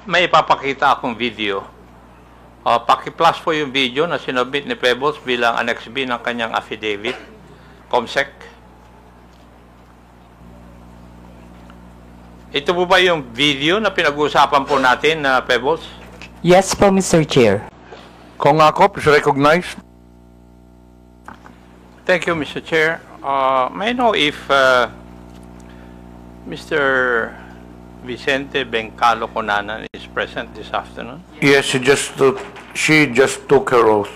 may ipapakita akong video. Paki-plus po yung video na sinubmit ni Pebbles bilang Annex B ng kanyang affidavit, COMSEC. Ito po ba yung video na pinag-uusapan po natin na Pebbles? Yes po, Mr. Chair. Kong Akop is recognized. Thank you, Mr. Chair. May I know if Mr. Vicente Bencalo Conanan is present this afternoon? Yes, she just took her oath.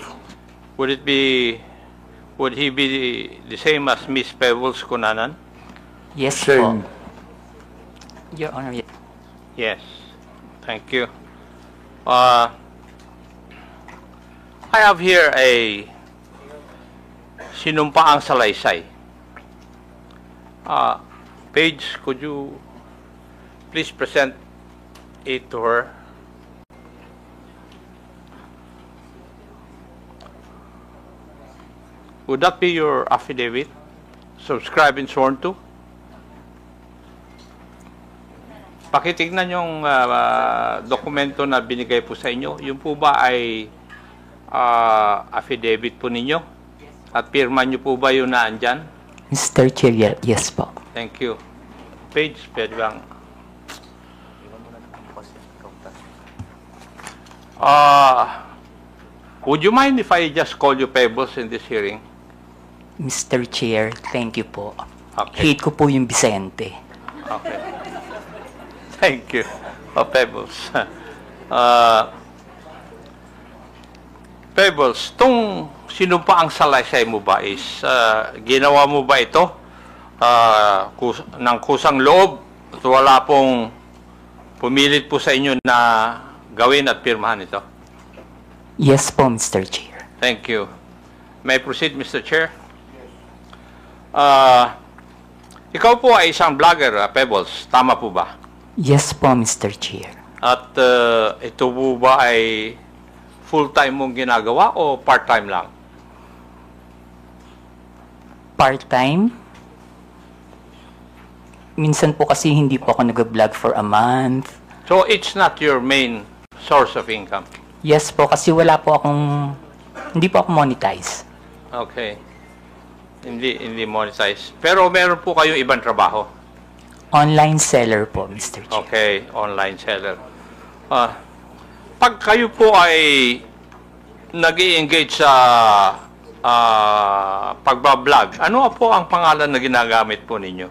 Would he be the same as Miss Pebbles Conanan? Yes Same. po. Your Honor, Yes. Thank you. I have here a sinumpaang salaysay. Paige, could you please present it to her? Would that be your affidavit? Subscribed and sworn to? Pakitignan yung dokumento na binigay po sa inyo. Yung po ba ay affidavit po ninyo? At pirma nyo po ba yun na andyan? Mr. Chair, yes po. Thank you. Page, pwede bang? Would you mind if I just call you Pebbles in this hearing? Mr. Chair, thank you po. Okay. Hate ko po yung Vicente. Okay. Thank you. Pebbles. Pebbles, tung sinumpaang salaysay mo ba is ginawa mo ba ito ng kusang loob at wala pong pumilit po sa inyo na gawin at pirmahan ito? Yes po, Mr. Chair. Thank you. May I proceed, Mr. Chair? Ikaw po ay isang vlogger, Pebbles. Tama po ba? Yes po, Mr. Chair. At ito po ba ay full-time mong ginagawa o part-time lang? Part-time? Minsan po kasi hindi po ako nag-vlog for a month. So it's not your main source of income? Yes po, kasi hindi po ako monetize. Okay. Hindi monetize. Pero meron po kayong ibang trabaho? Online seller po, Mr. Chair. Okay, online seller. Pag kayo po ay nag-i-engage sa pagbablog, ano po ang pangalan na ginagamit po ninyo?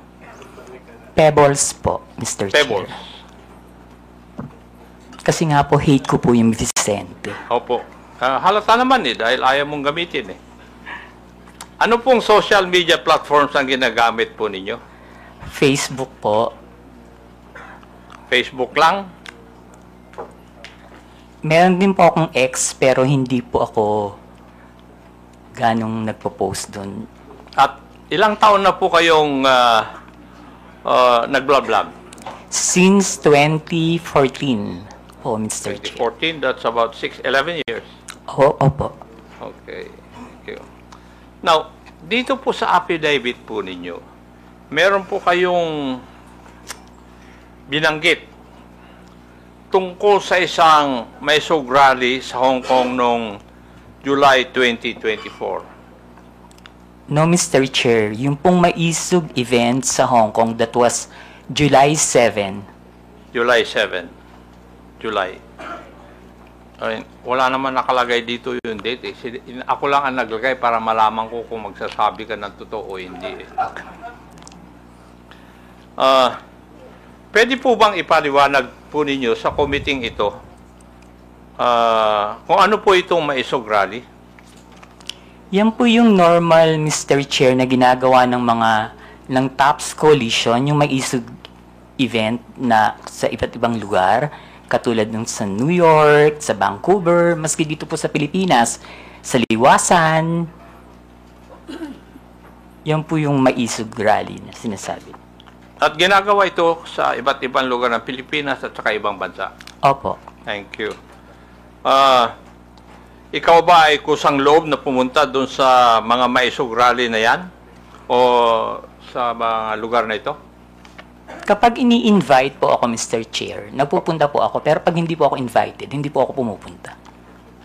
Pebbles po, Mr. Pebbles. Chair. Kasi nga po, hate ko po yung Vicente. Opo. Halata naman dahil ayaw mong gamitin Ano pong social media platforms ang ginagamit po ninyo? Facebook po. Facebook lang? Meron din po akong ex, pero hindi po ako ganong nagpo-post doon. At ilang taon na po kayong nag-vlog? Since 2014 po, Mr. Chair. 2014, that's about 11 years. Opo. Okay. Thank you. Now, dito po sa affidavit po ninyo, meron po kayong binanggit tungkol sa isang Maisog rally sa Hong Kong noong July 2024. No, Mr. Chair. Yung pong Maisog event sa Hong Kong, that was July 7. July 7. July. Wala naman nakalagay dito yung date. Ako lang ang naglagay para malaman ko kung magsasabi ka ng totoo o hindi. Pwede po bang ipaliwanag po ninyo sa committee ito kung ano po itong Maisog rally? Yan po yung normal, Mr. Chair, na ginagawa ng TOPS Coalition, yung Maisog event na sa iba't ibang lugar, katulad ng sa New York, sa Vancouver, maski dito po sa Pilipinas, sa Liwasan. Yan po yung Maisog rally na sinasabi. At ginagawa ito sa iba't ibang lugar ng Pilipinas at saka ibang bansa. Opo. Thank you. Ikaw ba ay kusang loob na pumunta doon sa mga Maisog rally na yan? O sa mga lugar na ito? Kapag ini-invite po ako, Mr. Chair, napupunta po ako. Pero pag hindi po ako invited, hindi po ako pumupunta.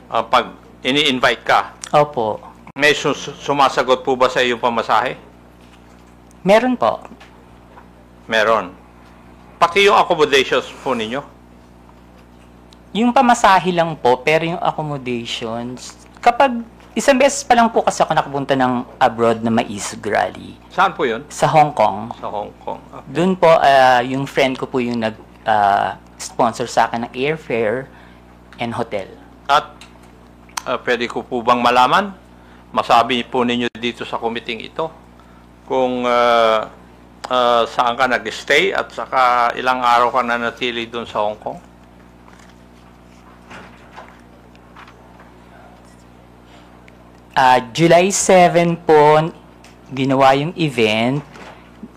Pag ini-invite ka, Opo. may sumasagot po ba sa iyong pamasahe? Meron po. Meron. Pati yung accommodations po ninyo? Yung pamasahe lang po, pero yung accommodations, kapag isang beses pa lang po kasi ako nakapunta ng abroad na maisog rally. Saan po yun? Sa Hong Kong. Sa Hong Kong. Doon po, yung friend ko po yung nag-sponsor sa akin ng airfare and hotel. At pwede ko po bang malaman, masabi po ninyo dito sa committee ito, kung saan ka nag-stay at saka ilang araw ka na natili doon sa Hong Kong? July 7 po, ginawa yung event.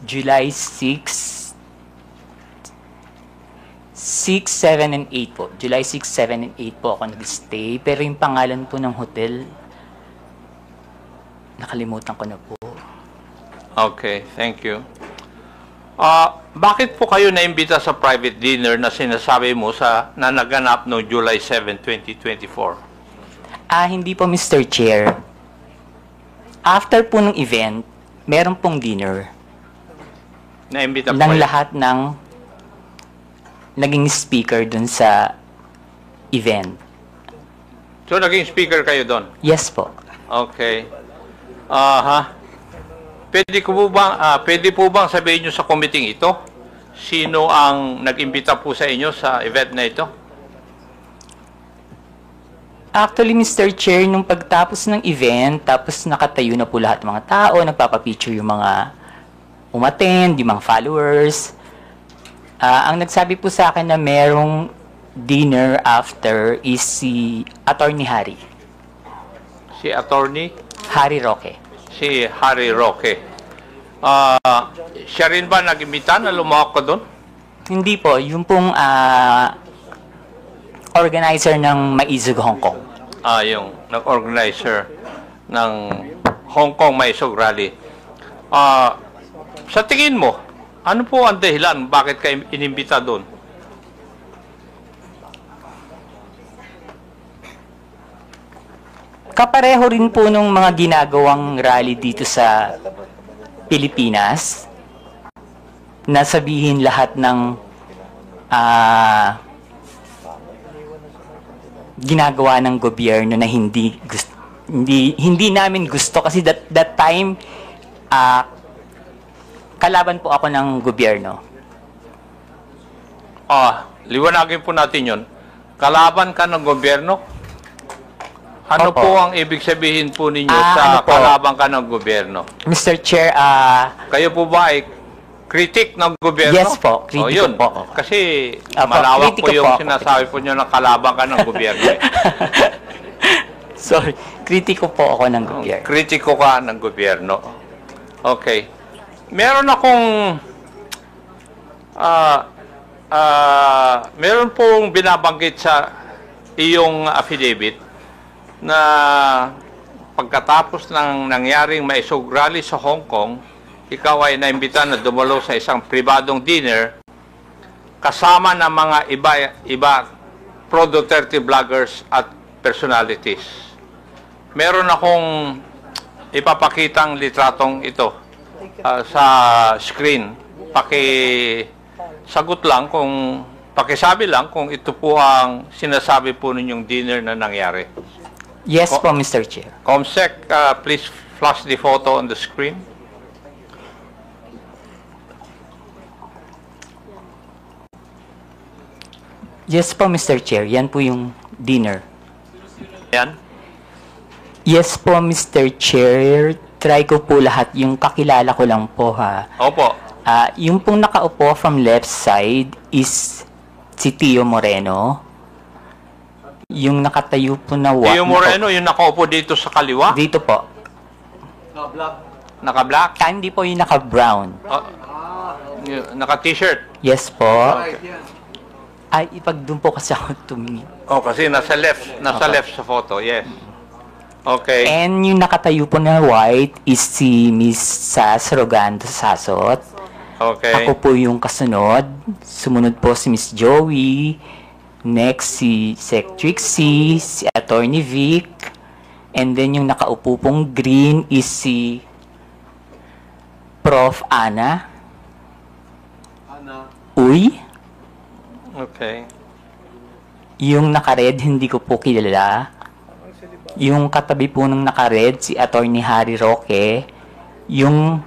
July 6, 7, and 8 po. July 6, 7, and 8 po ako nag-stay. Pero yung pangalan po ng hotel, nakalimutan ko na po. Okay, thank you. Bakit po kayo naimbita sa private dinner na sinasabi mo na naganap no July 7, 2024? Hindi po, Mr. Chair. After po ng event, meron pong dinner Naimbita po ng kayo? lahat ng naging speaker dun sa event. So, naging speaker kayo doon? Yes po. Okay. Pwede po bang sabihin nyo sa committee ito, sino ang nag-imbita po sa inyo sa event na ito? Actually, Mr. Chair, nung pagtapos ng event, tapos nakatayo na po lahat ng mga tao, nagpapapicture yung mga umattend, yung mga followers. Ang nagsabi po sa akin na merong dinner after is si Attorney Harry. Si Attorney? Harry Roque. Si Harry Roque. Siya rin ba nag-imbita na lumawak ka doon? Hindi po, yung pong organizer ng Maizog Hong Kong. Yung nag-organizer ng Hong Kong Maisog Rally. Sa tingin mo, ano po ang dahilan bakit ka inimbita doon? Kapareho rin po nung mga ginagawang rally dito sa Pilipinas, na sabihin lahat ng ginagawa ng gobyerno na hindi namin gusto kasi that time kalaban po ako ng gobyerno. Liwanagin po natin yon. Kalaban ka ng gobyerno? Ano Opo. po ang ibig sabihin po ninyo sa ano po? kalaban ka ng gobyerno? Mr. Chair, Kayo po ba ay critic ng gobyerno? Yes po, kritiko yun. po ako. Kasi Opo, malawak kritiko po yung po ako. sinasabi po nyo na kalaban ka ng gobyerno. Sorry, kritiko po ako ng gobyerno. Kritiko ka ng gobyerno. Okay. Meron akong meron pong binabanggit sa iyong affidavit na pagkatapos ng nangyaring maisog rally sa Hong Kong, ikaw ay naimbita na dumalo sa isang pribadong dinner kasama ng mga iba pro-Duterte vloggers at personalities. Meron akong ipapakitang litratong ito sa screen. Pakisagot lang pakisabi lang kung ito po ang sinasabi po ninyong dinner na nangyari. Yes po, Mr. Chair. Comsec, please flash the photo on the screen. Yes po, Mr. Chair. Yan po yung dinner. Yan. Yes po, Mr. Chair. Try ko po lahat. Yung kakilala ko lang po, ha. Opo. Yung pong nakaupo from left side is si Tio Moreno. Yung nakatayo po na Tio Moreno, yung nakaupo dito sa kaliwa? Dito po. Naka-black? Hindi po yung naka-brown. Naka-t-shirt? Yes po. Ay, ipag doon po kasi ako tumingin. Kasi nasa left sa photo, yes. Okay. And yung nakatayo po na white is si Miss Sas Rogando Sasot. Okay. Ako po yung kasunod. Sumunod po si Miss Joey. Next, si Sec Trixie, si Attorney Vic. And then yung nakaupo pong green is si Prof. Ana. Uy. Okay. Yung naka-red, hindi ko po kilala. Yung katabi po ng naka-red, si Attorney Harry Roque. Yung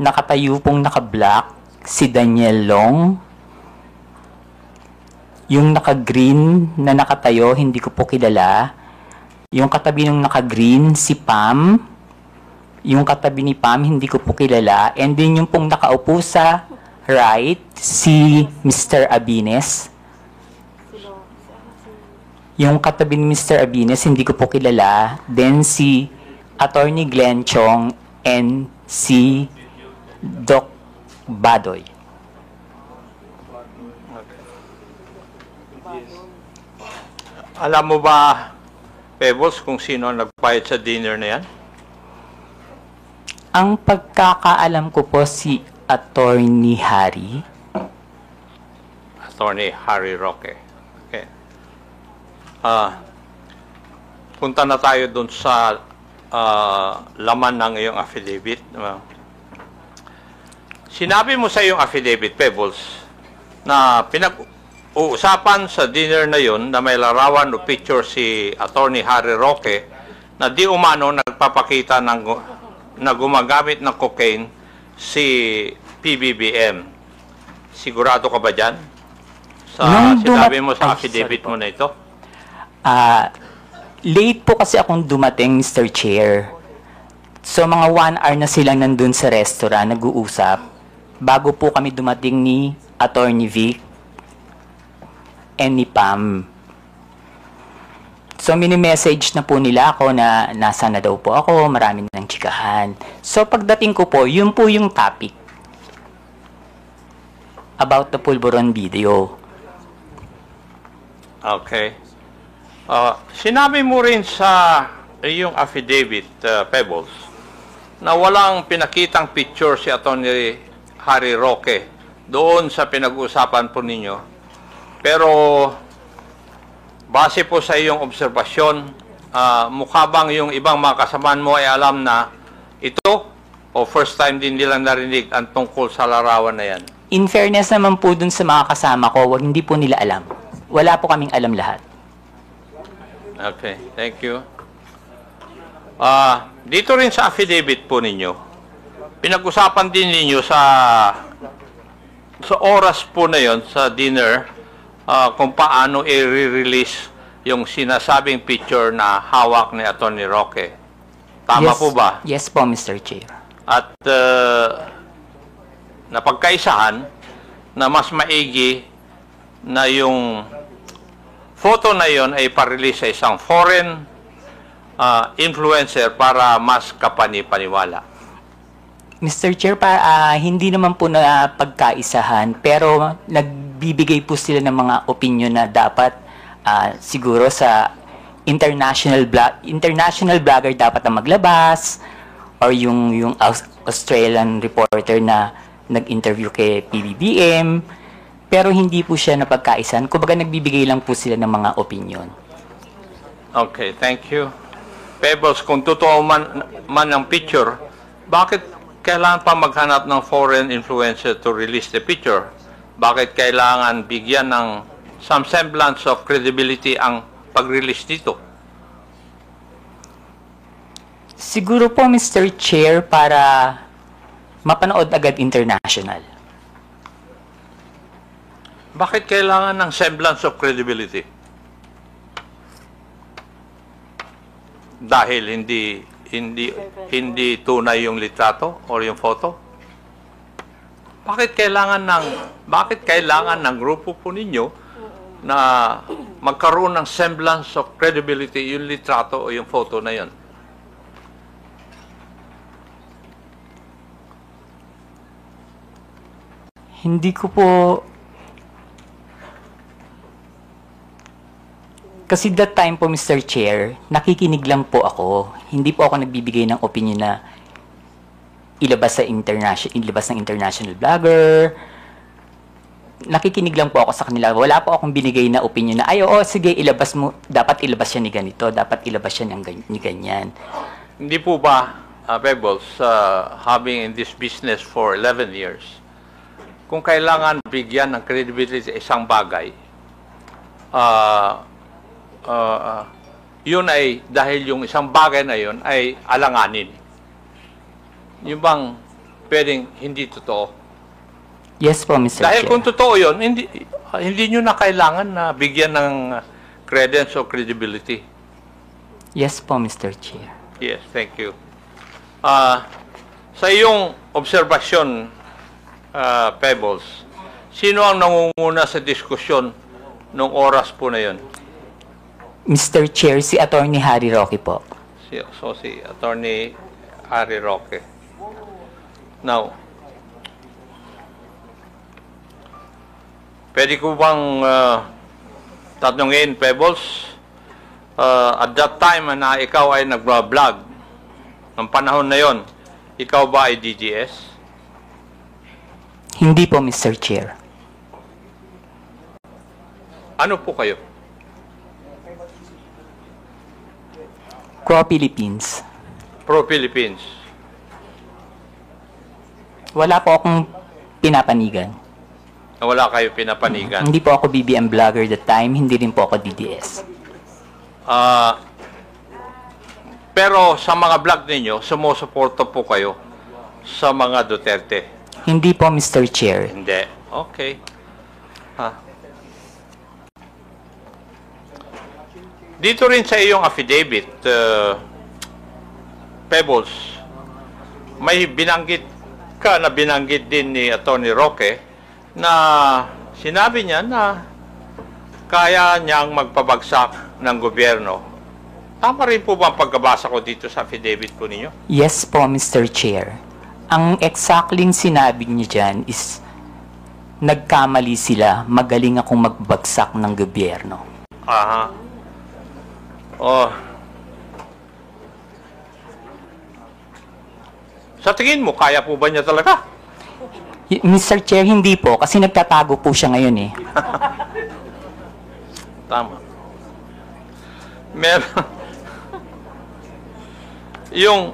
nakatayo pong naka-black, si Daniel Long. Yung naka-green na nakatayo, hindi ko po kilala. Yung katabi ng naka-green, si Pam. Yung katabi ni Pam, hindi ko po kilala. And then yung pong nakaupo sa right, si Mr. Abines. Yung katabi ni Mr. Abines, hindi ko po kilala. Then si Attorney Glenn Chong and si Doc Badoy. Alam mo ba, Pebbles, kung sino ang nagbayad sa dinner na yan? Ang pagkakaalam ko po si Attorney Harry. Attorney Harry Roque. Okay. Punta na tayo dun sa laman ng iyong affidavit. Sinabi mo sa iyong affidavit, Pebbles, na pinag-uusapan sa dinner na yun na may larawan o picture si Attorney Harry Roque na di umano nagpapakita na gumagamit ng cocaine si PBBM. Sigurado ka ba dyan? Sa sinabi mo sa affidavit mo na ito? Late po kasi akong dumating, Mr. Chair. So, mga 1 hour na silang nandun sa restaurant, nag-uusap. Bago po kami dumating ni Attorney Vic and ni Pam. So, mini-message na po nila ako na nasa na daw po ako, marami ng chikahan. So, pagdating ko po, yun po yung topic about the Pulburon video. Okay. Sinabi mo rin sa iyong affidavit, Pebbles, na walang pinakitang picture si Attorney Harry Roque doon sa pinag-uusapan po ninyo. Pero base po sa iyong obserbasyon, mukha bang yung ibang mga kasamaan mo ay alam na ito o first time din nilang narinig ang tungkol sa larawan na yan? In fairness naman po dun sa mga kasama ko, hindi po nila alam. Wala po kaming alam lahat. Okay, thank you. Dito rin sa affidavit po ninyo, pinag-usapan din ninyo sa oras po na yon sa dinner kung paano i-release yung sinasabing picture na hawak ni Attorney Roque. Tama Yes. po ba? Yes po, Mr. Chair. At napagkaisahan na mas maigi na yung photo na yon ay parelease sa isang foreign influencer para mas kapani-paniwala. Mr. Chair, hindi naman po na pagkaisahan, pero nagbibigay po sila ng mga opinion na dapat siguro sa international blogger dapat na maglabas, or yung Australian reporter na nag-interview kay PBBM, pero hindi po siya napagkaisahan. Kumbaga nagbibigay lang po sila ng mga opinion. Okay, thank you. Pebbles, kung totoo man ang picture, bakit kailangan pa maghanap ng foreign influencer to release the picture? Bakit kailangan bigyan ng some semblance of credibility ang pag-release dito? Siguro po, Mr. Chair, para mapanood agad international. Bakit kailangan ng semblance of credibility? Dahil hindi tunay yung litrato o yung photo? Bakit kailangan ng grupo po ninyo na magkaroon ng semblance of credibility yung litrato o yung photo na yun? Hindi ko po... Kasi that time po, Mr. Chair, nakikinig lang po ako. Hindi po ako nagbibigay ng opinion na ilabas ng international vlogger. Nakikinig lang po ako sa kanila. Wala po akong binigay na opinion na, ay, oo, sige, ilabas mo. Dapat ilabas siya ni ganito. Dapat ilabas siya ni ganyan. Hindi po ba, Pebbles, having in this business for 11 years, kung kailangan bigyan ng credibility sa isang bagay, yun ay dahil yung isang bagay na yun ay alanganin. Yung bang pwedeng hindi totoo? Yes po, Mr. Dahil Chair. kung totoo yun, hindi nyo na kailangan na bigyan ng credence o credibility. Yes po, Mr. Chair. Yes, thank you. Sa iyong obserbasyon, Pebbles, sino ang nangunguna sa diskusyon nung oras po na yun? Mr. Chair, si Attorney Harry Roque po. Si Attorney Harry Roque. Now, pwede ko bang tatanungin, Pebbles, at that time na ikaw ay nag-vlog, ng panahon na yon, ikaw ba ay DGS? Hindi po, Mr. Chair. Ano po kayo? Pro-Philippines. Pro-Philippines. Wala po akong pinapanigan. Wala kayo pinapanigan. Hindi po ako BBM vlogger that time. Hindi rin po ako DDS. Pero sa mga vlog ninyo, sumusuporta po kayo sa mga Duterte. Hindi po, Mr. Chair. Hindi. Okay. Dito rin sa iyong affidavit, Pebbles, may binanggit din ni Attorney Roque na sinabi niya na kaya niyang magpabagsak ng gobyerno. Tama rin po ba ang pagkabasa ko dito sa affidavit po ninyo? Yes po, Mr. Chair. Ang exactly sinabi niya dyan is nagkamali sila, magaling akong magbagsak ng gobyerno. Aha. Oh. Sa tingin mo, kaya po ba niya talaga? Mr. Chair, hindi po. Kasi nagtatago po siya ngayon eh. Tama. Meron. Yung,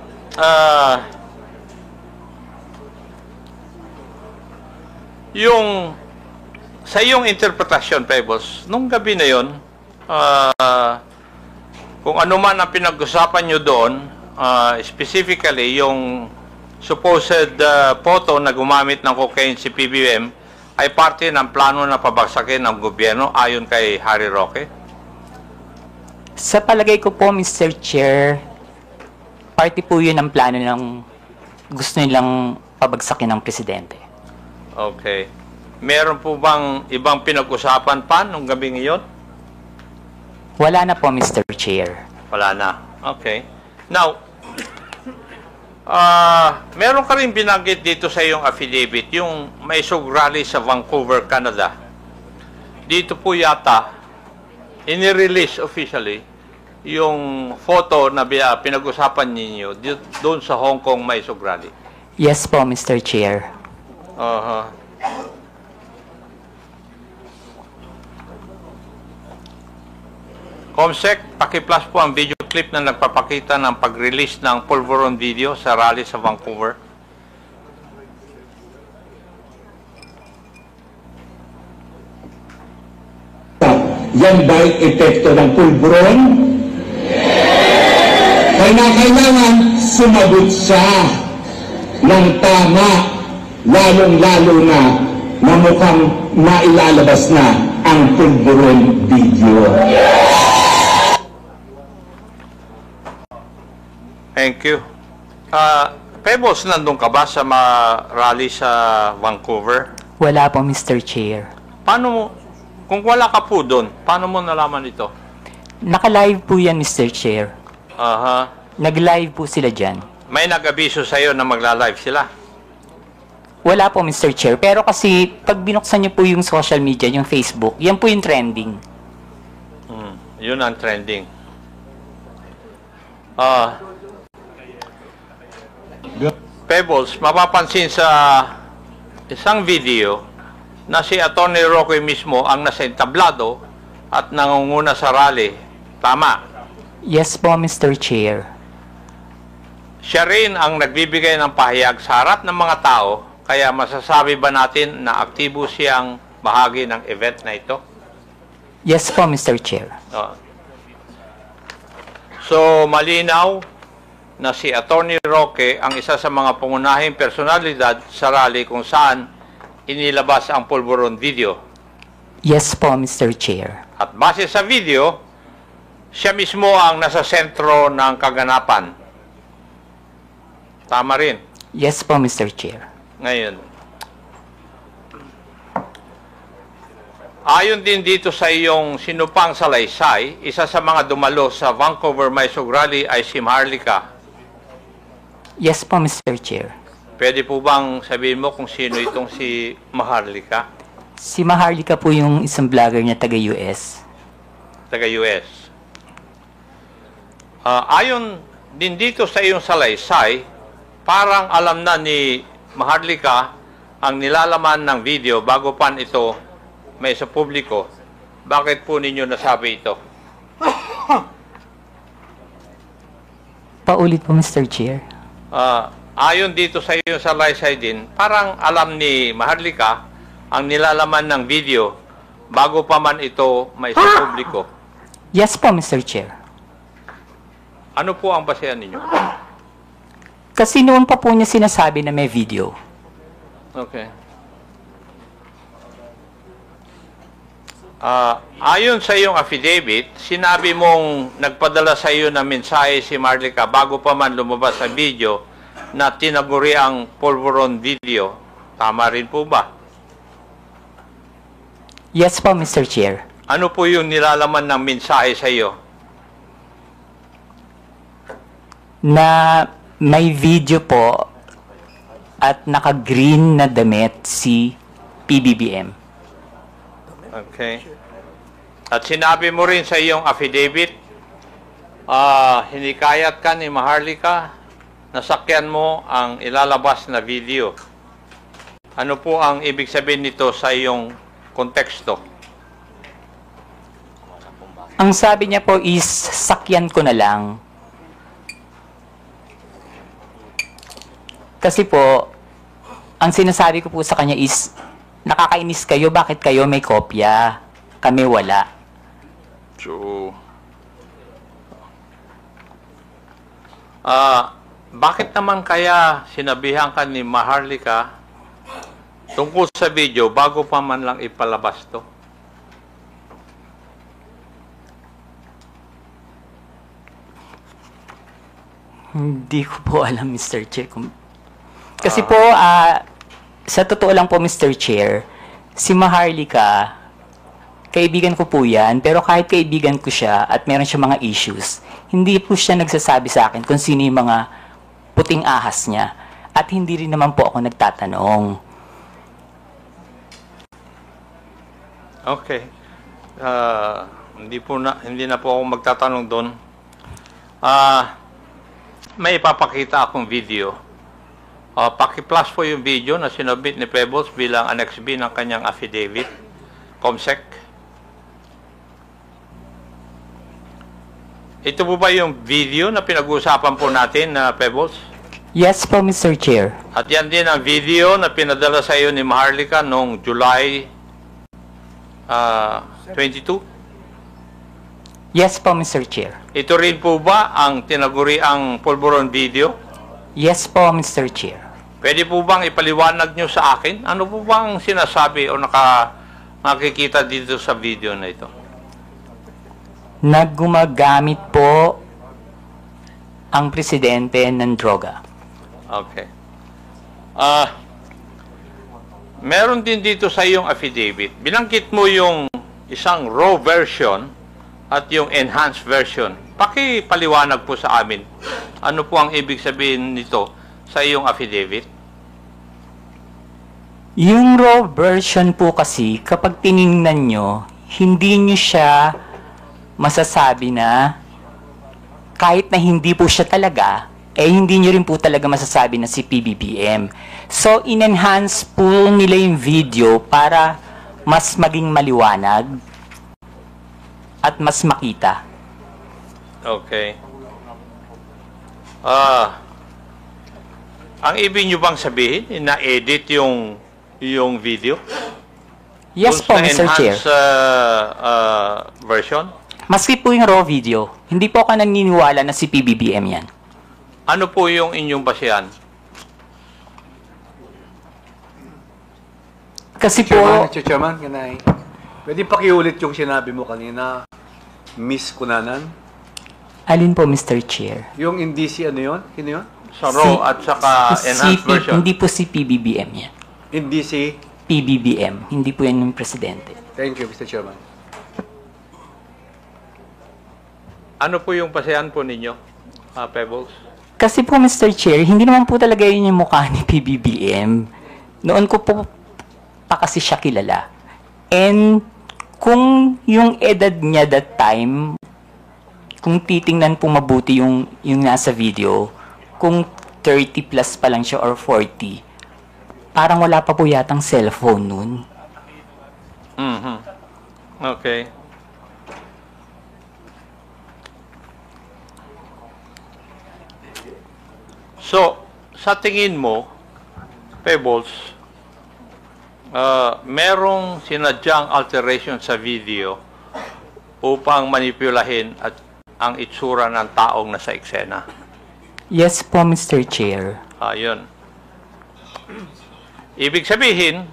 sa iyong interpretasyon, Pebbles, nung gabi na yon, kung ano man ang pinag-usapan nyo doon, specifically yung supposed photo na gumamit ng cocaine si PBBM ay parte ng plano na pabagsakin ng gobyerno ayon kay Harry Roque? Sa palagay ko po, Mr. Chair, parte po yun ang plano ng gusto nilang pabagsakin ng presidente. Okay. Meron po bang ibang pinag-usapan pa nung gabi ngayon? Wala na po, Mr. Chair. Wala na. Okay. Now, meron ka rin binanggit dito sa iyong affidavit, yung may rally sa Vancouver, Canada. Dito po yata, inirelease officially, yung photo na pinag-usapan ninyo doon sa Hong Kong may rally. Yes po, Mr. Chair. Comsec, paki-plus po ang video clip na nagpapakita ng pag-release ng Pulveron video sa rally sa Vancouver. Yan ba'y epekto ng pulburon? Kailangan sumagot siya ng tama, lalong-lalo na mukhang mailalabas na ang pulburon video. Thank you. Pebbles, nandun ka ba sa rally sa Vancouver? Wala po, Mr. Chair. Paano mo, kung wala ka po doon, paano mo nalaman ito? Naka-live po yan, Mr. Chair. Aha. Nag-live po sila dyan. May nag-abiso sa'yo na magla-live sila? Wala po, Mr. Chair. Pero kasi, pag binuksan niyo po yung social media, yung Facebook, yan po yung trending. Yun ang trending. Pebbles, mapapansin sa isang video na si Atty. Roque mismo ang nasa entablado at nangunguna sa rally. Tama. Yes po, Mr. Chair. Siya rin ang nagbibigay ng pahayag sa harap ng mga tao, kaya masasabi ba natin na aktibo siyang bahagi ng event na ito? Yes po, Mr. Chair. Oh. So, malinaw na si Atty. Roque ang isa sa mga pangunahing personalidad sa rally kung saan inilabas ang pulburon video. Yes po, Mr. Chair. At base sa video, siya mismo ang nasa sentro ng kaganapan. Tama rin. Yes po, Mr. Chair. Ngayon, ayon din dito sa iyong sinupang salaysay, isa sa mga dumalo sa Vancouver Maisog Rally ay si Maharlika. Yes po, Mr. Chair. Pwede po bang sabihin mo kung sino itong si Maharlika? Si Maharlika po yung isang vlogger niya taga-US. Taga-US. Ayon din dito sa iyong salaysay, parang alam na ni Maharlika ang nilalaman ng video bago pa ito may sa publiko. Bakit po ninyo nasabi ito? Paulit po, Mr. Chair. Ayon dito sa iyong salaysay din, parang alam ni Maharlika ang nilalaman ng video bago pa man ito may sa publiko. Yes po, Mr. Chair. Ano po ang basehan ninyo? Kasi noon pa po niya sinasabi na may video. Okay. Ayon sa iyong affidavit, sinabi mong nagpadala sa iyo ng mensahe si Maharlika bago pa man lumabas sa video na tinaguri ang pulburon video. Tama rin po ba? Yes po, Mr. Chair. Ano po yung nilalaman ng mensahe sa iyo? Na may video po at naka-green na damit si PBBM. Okay. At sinabi mo rin sa iyong affidavit, hinikayat ka ni Maharlika, nasakyan mo ang ilalabas na video. Ano po ang ibig sabihin nito sa iyong konteksto? Ang sabi niya po is, sakyan ko na lang. Kasi po, ang sinasabi ko po sa kanya is, nakakainis kayo, bakit kayo may kopya? Kami wala. So, bakit naman kaya sinabihan ka ni Maharlika tungkol sa video bago pa man lang ipalabas to? Hindi ko po alam, Mr. Chair. Kasi po, sa totoo lang po, Mr. Chair, si Maharlika, kaibigan ko po yan, pero kahit kaibigan ko siya at meron siya mga issues, hindi po siya nagsasabi sa akin kung sino yung mga puting ahas niya. At hindi rin naman po ako nagtatanong. Okay. Hindi na po ako magtatanong doon. May ipapakita akong video. Paki-plus po yung video na sinubmit ni Pebbles bilang Annex B ng kanyang affidavit. COMSEC. Ito po ba yung video na pinag-uusapan po natin na Pebbles? Yes po, Mr. Chair. At yan din ang video na pinadala sa iyo ni Maharlika noong July 22? Yes po, Mr. Chair. Ito rin po ba ang tinaguri ang pulburon video? Yes po, Mr. Chair. Pwede po bang ipaliwanag nyo sa akin? Ano po bang sinasabi o nakikita dito sa video na ito? Naggumagamit po ang presidente ng droga. Okay. Meron din dito sa iyong affidavit. Binanggit mo yung isang raw version at yung enhanced version. Pakipaliwanag po sa amin. Ano po ang ibig sabihin nito sa iyong affidavit? Yung raw version po kasi, kapag tiningnan nyo, hindi nyo siya masasabi na kahit na hindi po siya talaga, eh hindi nyo rin po talaga masasabi na si PBBM. So, in-enhance po nila yung video para mas maging maliwanag at mas makita. Okay. Ang ibig nyo bang sabihin, na-edit yung video? Yes po, Dun sa Mr. Chair. enhanced, version? Maski po yung raw video, hindi po ako naniniwala na si PBBM yan. Ano po yung inyong basihan? Kasi Chairman, po, Mr. Chairman, ganay. Pwede pakiulit yung sinabi mo kanina, Miss Kunanan? alin po, Mr. Chair? Yung indisi, ano yun? Sino yun? Sa raw at saka enhanced version? Hindi po si PBBM yan. Indisi. PBBM, hindi po yan yung presidente. Thank you, Mr. Chairman. Ano po yung basihan po ninyo, Pebbles? Kasi po, Mr. Chair, hindi naman po talaga yun yung mukha ni PBBM. Noon ko po pa kasi siya kilala. And kung yung edad niya that time, kung titingnan po mabuti yung nasa video, kung 30 plus pa lang siya or 40, parang wala pa po yatang cellphone nun. Okay. So, sa tingin mo, Pebbles, merong sinadyang alteration sa video upang manipulahin at ang itsura ng taong nasa eksena. Yes po, Mr. Chair. Yun. Ibig sabihin,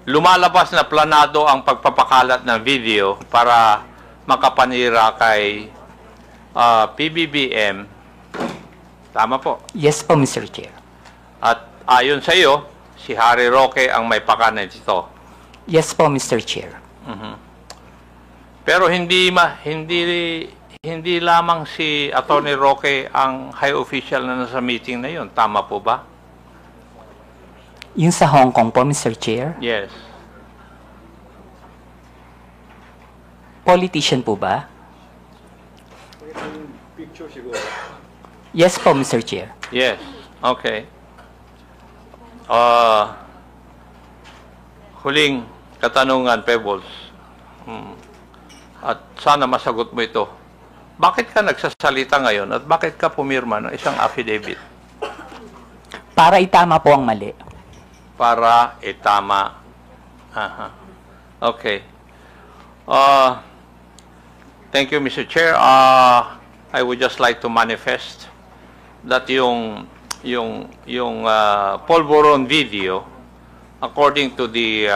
lumalabas na planado ang pagpapakalat ng video para makapanira kay PBBM. Tama po. Yes po, Mr. Chair. At ayon sa iyo, si Harry Roque ang may pakanan dito. Yes po, Mr. Chair. Pero hindi lamang si Attorney Roque ang high official na nasa meeting na yun. Tama po ba? Yung sa Hong Kong po, Mr. Chair. Yes. Politician po ba? Yes po, Mr. Chair. Yes. Okay. Huling katanungan, Pebbles. At sana masagot mo ito. Bakit ka nagsasalita ngayon at bakit ka pumirma ng isang affidavit? Para itama po ang mali. Para itama. Okay. Thank you, Mr. Chair. I would just like to manifest that yung Polvoron video, according to the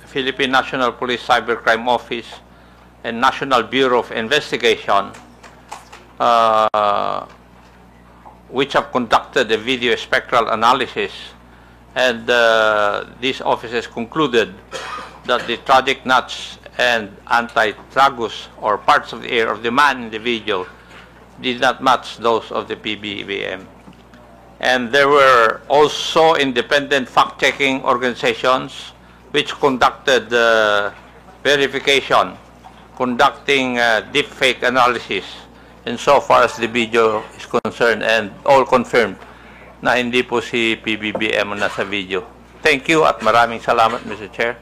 Philippine National Police Cybercrime Office and National Bureau of Investigation, which have conducted a video spectral analysis, and these officers concluded that the tragic nuts and anti-tragus or parts of the ear of the man in the video did not match those of the PBBM. And there were also independent fact-checking organizations which conducted verification, conducting deepfake analysis insofar as the video is concerned, and all confirmed na hindi po si PBBM ang nasa video. Thank you at maraming salamat, Mr. Chair.